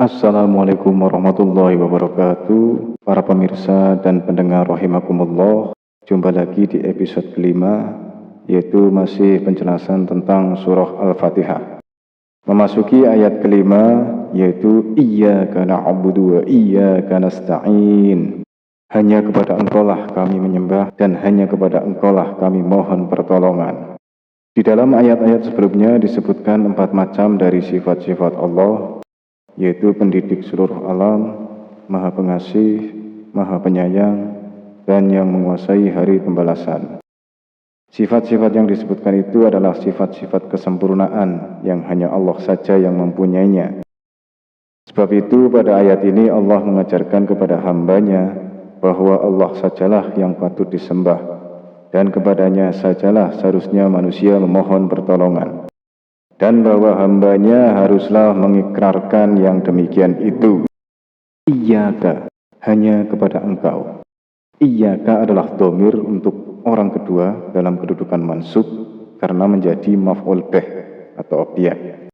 Assalamualaikum warahmatullahi wabarakatuh. Para pemirsa dan pendengar rahimakumullah. Jumpa lagi di episode kelima, yaitu masih penjelasan tentang surah Al-Fatihah. Memasuki ayat kelima, yaitu Iyyaka na'budu wa iyyaka nasta'in. Hanya kepada Engkaulah kami menyembah dan hanya kepada Engkaulah kami mohon pertolongan. Di dalam ayat-ayat sebelumnya disebutkan 4 macam dari sifat-sifat Allah, yaitu pendidik seluruh alam, maha pengasih, maha penyayang, dan yang menguasai hari pembalasan. Sifat-sifat yang disebutkan itu adalah sifat-sifat kesempurnaan yang hanya Allah saja yang mempunyainya. Sebab itu pada ayat ini Allah mengajarkan kepada hambanya bahwa Allah sajalah yang patut disembah, dan kepadanya sajalah seharusnya manusia memohon pertolongan. Dan bahwa hambanya haruslah mengikrarkan yang demikian itu. Iyyaka, hanya kepada Engkau. Iyyaka adalah dhamir untuk orang kedua dalam kedudukan mansub karena menjadi maf'ul bih atau objek.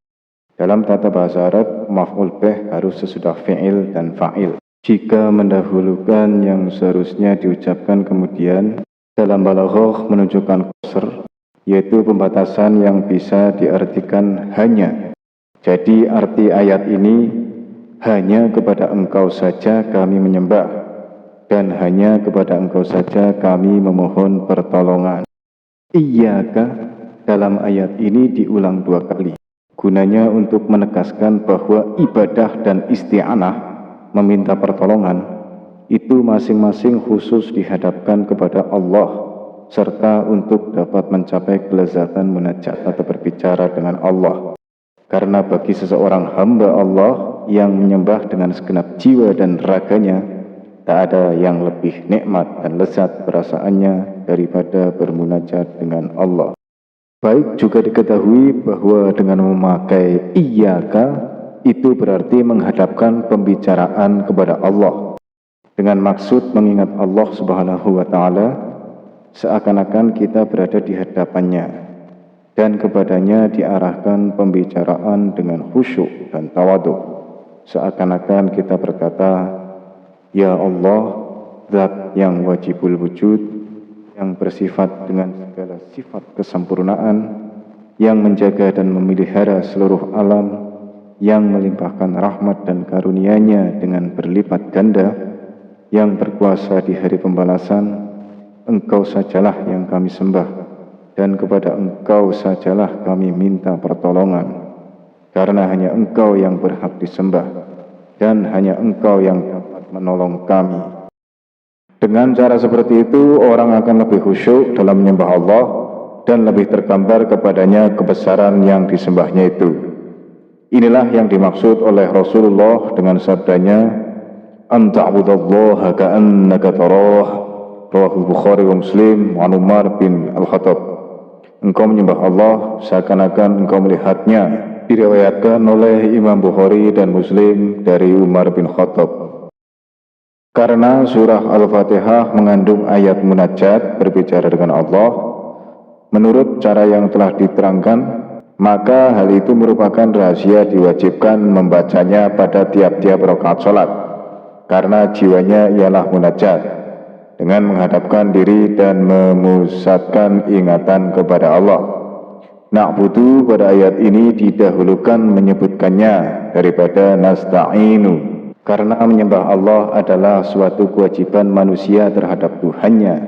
Dalam tata bahasa Arab, maf'ul bih harus sesudah fi'il dan fa'il. Jika mendahulukan yang seharusnya diucapkan kemudian, dalam balaghah menunjukkan qasr, yaitu pembatasan yang bisa diartikan hanya. Jadi arti ayat ini, hanya kepada Engkau saja kami menyembah, dan hanya kepada Engkau saja kami memohon pertolongan. Iyyaka dalam ayat ini diulang 2 kali. Gunanya untuk menegaskan bahwa ibadah dan isti'anah, meminta pertolongan, itu masing-masing khusus dihadapkan kepada Allah, serta untuk dapat mencapai kelezatan munajat atau berbicara dengan Allah. Karena bagi seseorang hamba Allah yang menyembah dengan segenap jiwa dan raganya, tak ada yang lebih nikmat dan lezat perasaannya daripada bermunajat dengan Allah. Baik juga diketahui bahwa dengan memakai iyyaka itu berarti menghadapkan pembicaraan kepada Allah dengan maksud mengingat Allah Subhanahu wa Ta'ala, seakan-akan kita berada di hadapannya, dan kepadanya diarahkan pembicaraan dengan khusyuk dan tawadhu, seakan-akan kita berkata, Ya Allah, Zat yang wajibul wujud, yang bersifat dengan segala sifat kesempurnaan, yang menjaga dan memelihara seluruh alam, yang melimpahkan rahmat dan karunia-Nya dengan berlipat ganda, yang berkuasa di hari pembalasan. Engkau sajalah yang kami sembah, dan kepada Engkau sajalah kami minta pertolongan, karena hanya Engkau yang berhak disembah, dan hanya Engkau yang dapat menolong kami. Dengan cara seperti itu, orang akan lebih khusyuk dalam menyembah Allah, dan lebih tergambar kepadanya kebesaran yang disembahnya itu. Inilah yang dimaksud oleh Rasulullah dengan sabdanya, An ta'budallaha ka'annaka tarah, Rawahul Bukhari wa Muslim, an Umar bin Al-Khattab. Engkau menyembah Allah seakan-akan engkau melihatnya. Diriwayatkan oleh Imam Bukhari dan Muslim dari Umar bin Khattab. Karena surah Al-Fatihah mengandung ayat munajat berbicara dengan Allah, menurut cara yang telah diterangkan, maka hal itu merupakan rahasia diwajibkan membacanya pada tiap-tiap rakaat salat, karena jiwanya ialah munajat, dengan menghadapkan diri dan memusatkan ingatan kepada Allah. Na'budu pada ayat ini didahulukan menyebutkannya daripada nasta'inu, karena menyembah Allah adalah suatu kewajiban manusia terhadap Tuhannya,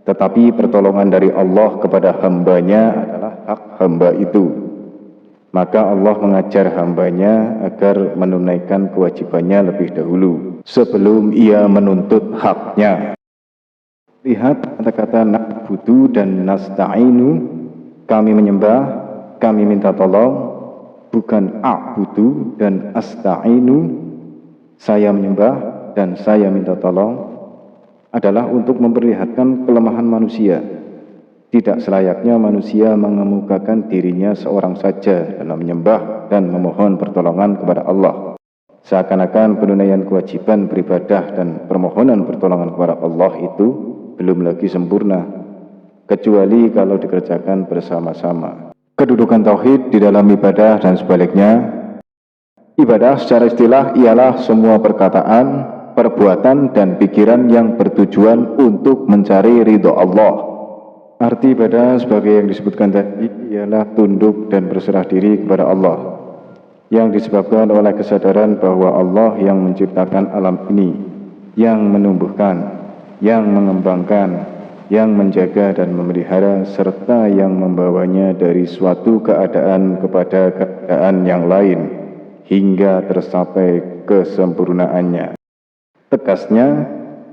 tetapi pertolongan dari Allah kepada hambanya adalah hak hamba itu. Maka Allah mengajar hambanya agar menunaikan kewajibannya lebih dahulu sebelum ia menuntut haknya. Lihat kata-kata na'budu dan nasta'inu, kami menyembah, kami minta tolong, bukan a'budu dan asta'inu, saya menyembah dan saya minta tolong, adalah untuk memperlihatkan kelemahan manusia. Tidak selayaknya manusia mengemukakan dirinya seorang saja dalam menyembah dan memohon pertolongan kepada Allah, seakan-akan penunaian kewajiban beribadah dan permohonan pertolongan kepada Allah itu belum lagi sempurna, kecuali kalau dikerjakan bersama-sama. Kedudukan tauhid di dalam ibadah dan sebaliknya Ibadah secara istilah ialah semua perkataan, perbuatan, dan pikiran yang bertujuan untuk mencari ridho Allah. Arti ibadah sebagai yang disebutkan tadi ialah tunduk dan berserah diri kepada Allah, yang disebabkan oleh kesadaran bahwa Allah yang menciptakan alam ini, yang menumbuhkan, yang mengembangkan, yang menjaga dan memelihara, serta yang membawanya dari suatu keadaan kepada keadaan yang lain, hingga tercapai kesempurnaannya. Tegasnya,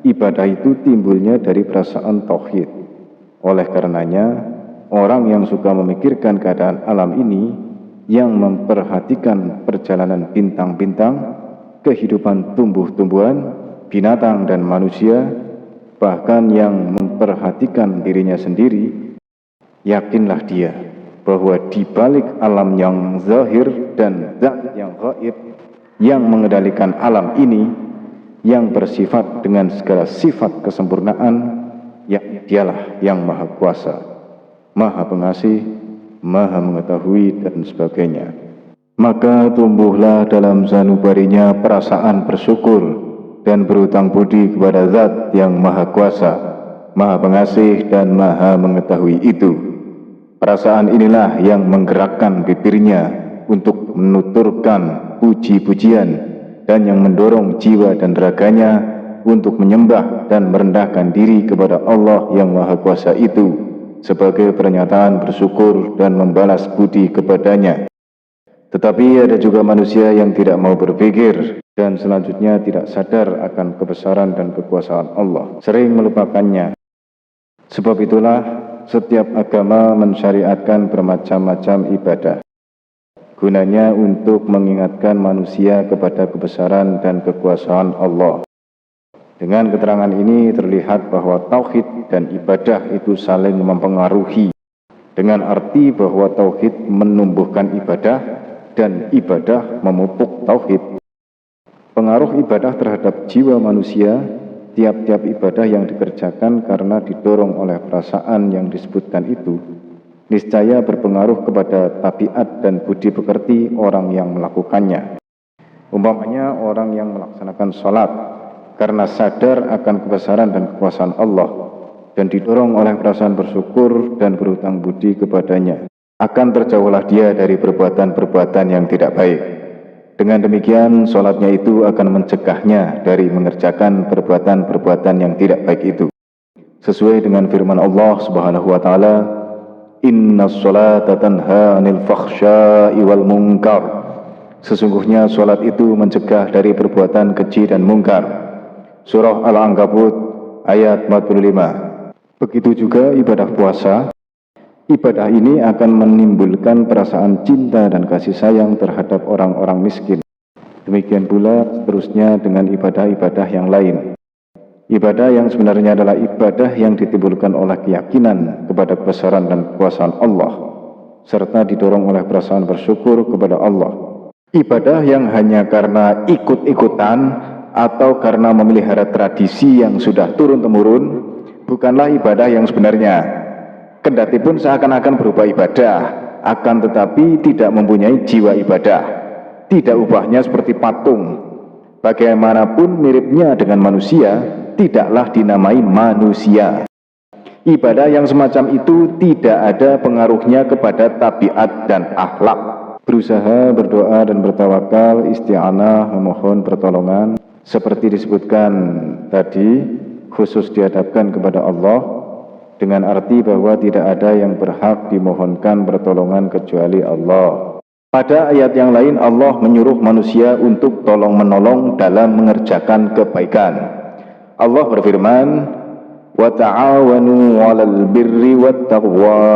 ibadah itu timbulnya dari perasaan tauhid. Oleh karenanya, orang yang suka memikirkan keadaan alam ini, yang memperhatikan perjalanan bintang-bintang, kehidupan tumbuh-tumbuhan, binatang dan manusia, bahkan yang memperhatikan dirinya sendiri, yakinlah dia bahwa di balik alam yang zahir dan zat yang gaib yang mengendalikan alam ini, yang bersifat dengan segala sifat kesempurnaan, yakni dialah yang maha kuasa, maha pengasih, maha mengetahui, dan sebagainya. Maka tumbuhlah dalam sanubarinya perasaan bersyukur dan berhutang budi kepada zat yang maha kuasa, maha pengasih, dan maha mengetahui itu. Perasaan inilah yang menggerakkan bibirnya untuk menuturkan puji-pujian, dan yang mendorong jiwa dan raganya untuk menyembah dan merendahkan diri kepada Allah yang Maha Kuasa itu sebagai pernyataan bersyukur dan membalas budi kepadanya. Tetapi ada juga manusia yang tidak mau berpikir dan selanjutnya tidak sadar akan kebesaran dan kekuasaan Allah, sering melupakannya. Sebab itulah setiap agama mensyariatkan bermacam-macam ibadah, gunanya untuk mengingatkan manusia kepada kebesaran dan kekuasaan Allah. Dengan keterangan ini terlihat bahwa tauhid dan ibadah itu saling mempengaruhi, dengan arti bahwa tauhid menumbuhkan ibadah dan ibadah memupuk tauhid. Pengaruh ibadah terhadap jiwa manusia, tiap-tiap ibadah yang dikerjakan karena didorong oleh perasaan yang disebutkan itu, niscaya berpengaruh kepada tabiat dan budi pekerti orang yang melakukannya. Umpamanya orang yang melaksanakan sholat karena sadar akan kebesaran dan kekuasaan Allah dan didorong oleh perasaan bersyukur dan berhutang budi kepadanya, akan terjauhlah dia dari perbuatan-perbuatan yang tidak baik. Dengan demikian, sholatnya itu akan mencegahnya dari mengerjakan perbuatan-perbuatan yang tidak baik itu. Sesuai dengan firman Allah Subhanahu wa Ta'ala, "Innas sholata tanha 'anil fakhsya'i wal munkar." Sesungguhnya sholat itu mencegah dari perbuatan keji dan mungkar. Surah Al-Ankabut ayat 45. Begitu juga ibadah puasa. Ibadah ini akan menimbulkan perasaan cinta dan kasih sayang terhadap orang-orang miskin. Demikian pula seterusnya dengan ibadah-ibadah yang lain. Ibadah yang sebenarnya adalah ibadah yang ditimbulkan oleh keyakinan kepada kebesaran dan kekuasaan Allah, serta didorong oleh perasaan bersyukur kepada Allah. Ibadah yang hanya karena ikut-ikutan atau karena memelihara tradisi yang sudah turun-temurun bukanlah ibadah yang sebenarnya. Kendati pun seakan-akan berupa ibadah, akan tetapi tidak mempunyai jiwa ibadah, tidak ubahnya seperti patung. Bagaimanapun miripnya dengan manusia, tidaklah dinamai manusia. Ibadah yang semacam itu tidak ada pengaruhnya kepada tabiat dan akhlak. Berusaha, berdoa dan bertawakal, isti'anah, memohon pertolongan, seperti disebutkan tadi, khusus dihadapkan kepada Allah, dengan arti bahwa tidak ada yang berhak dimohonkan pertolongan kecuali Allah. Pada ayat yang lain Allah menyuruh manusia untuk tolong-menolong dalam mengerjakan kebaikan. Allah berfirman, "Wa ta'awanu 'alal birri wat taqwa."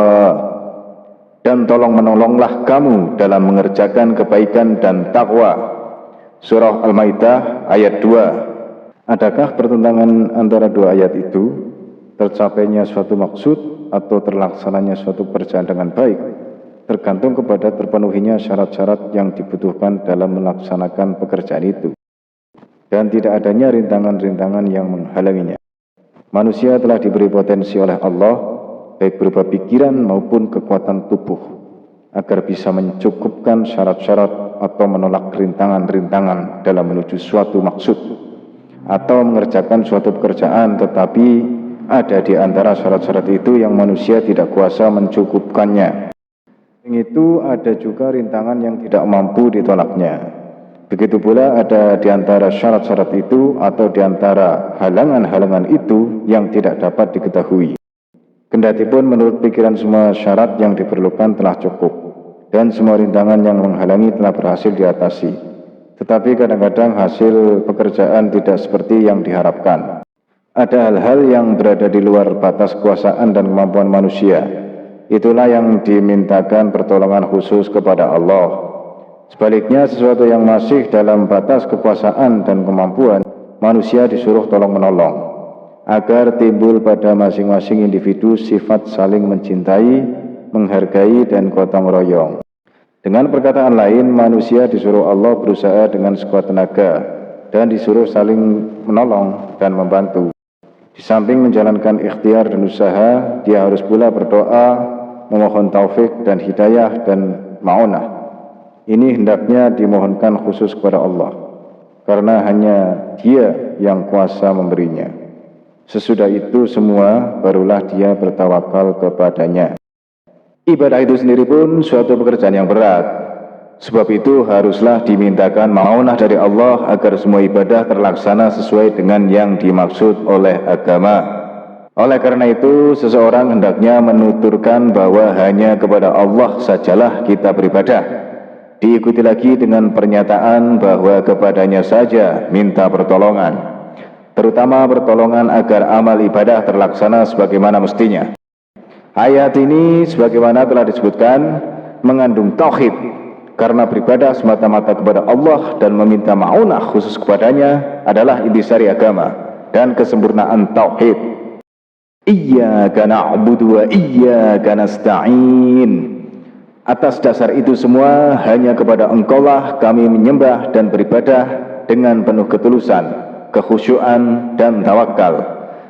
Dan tolong-menolonglah kamu dalam mengerjakan kebaikan dan takwa. Surah Al-Maidah ayat 2. Adakah pertentangan antara dua ayat itu? Tercapainya suatu maksud atau terlaksananya suatu pekerjaan dengan baik tergantung kepada terpenuhinya syarat-syarat yang dibutuhkan dalam melaksanakan pekerjaan itu, dan tidak adanya rintangan-rintangan yang menghalanginya. Manusia telah diberi potensi oleh Allah, baik berupa pikiran maupun kekuatan tubuh, agar bisa mencukupkan syarat-syarat atau menolak rintangan-rintangan dalam menuju suatu maksud, atau mengerjakan suatu pekerjaan tetapi ada di antara syarat-syarat itu yang manusia tidak kuasa mencukupkannya. Itu ada juga rintangan yang tidak mampu ditolaknya. Begitu pula ada di antara syarat-syarat itu atau di antara halangan-halangan itu yang tidak dapat diketahui. Kendatipun menurut pikiran semua syarat yang diperlukan telah cukup dan semua rintangan yang menghalangi telah berhasil diatasi. Tetapi kadang-kadang hasil pekerjaan tidak seperti yang diharapkan. Ada hal-hal yang berada di luar batas kuasaan dan kemampuan manusia. Itulah yang dimintakan pertolongan khusus kepada Allah. Sebaliknya sesuatu yang masih dalam batas kekuasaan dan kemampuan, manusia disuruh tolong-menolong, agar timbul pada masing-masing individu sifat saling mencintai, menghargai, dan gotong royong. Dengan perkataan lain, manusia disuruh Allah berusaha dengan sekuat tenaga, dan disuruh saling menolong dan membantu. Di samping menjalankan ikhtiar dan usaha, dia harus pula berdoa, memohon taufik dan hidayah dan ma'unah. Ini hendaknya dimohonkan khusus kepada Allah, karena hanya Dia yang kuasa memberinya. Sesudah itu semua, barulah dia bertawakal kepadanya. Ibadah itu sendiri pun suatu pekerjaan yang berat. Sebab itu haruslah dimintakan ma'unah dari Allah agar semua ibadah terlaksana sesuai dengan yang dimaksud oleh agama. Oleh karena itu, seseorang hendaknya menuturkan bahwa hanya kepada Allah sajalah kita beribadah. Diikuti lagi dengan pernyataan bahwa kepadanya saja minta pertolongan, terutama pertolongan agar amal ibadah terlaksana sebagaimana mestinya. Ayat ini sebagaimana telah disebutkan mengandung tauhid, karena beribadah semata-mata kepada Allah dan meminta ma'unah khusus kepadanya adalah intisari agama dan kesempurnaan tauhid. Iyyaka na'budu wa iyyaka nasta'in. Atas dasar itu semua, hanya kepada Engkaulah kami menyembah dan beribadah dengan penuh ketulusan, kekhusyuan, dan tawakal.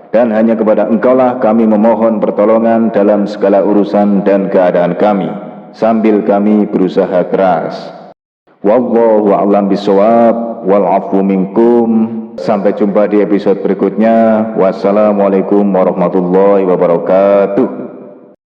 Dan hanya kepada Engkaulah kami memohon pertolongan dalam segala urusan dan keadaan kami, sambil kami berusaha keras. Wallahu a'lam bishawab, wal 'afwu minkum. Sampai jumpa di episode berikutnya. Wassalamualaikum warahmatullahi wabarakatuh.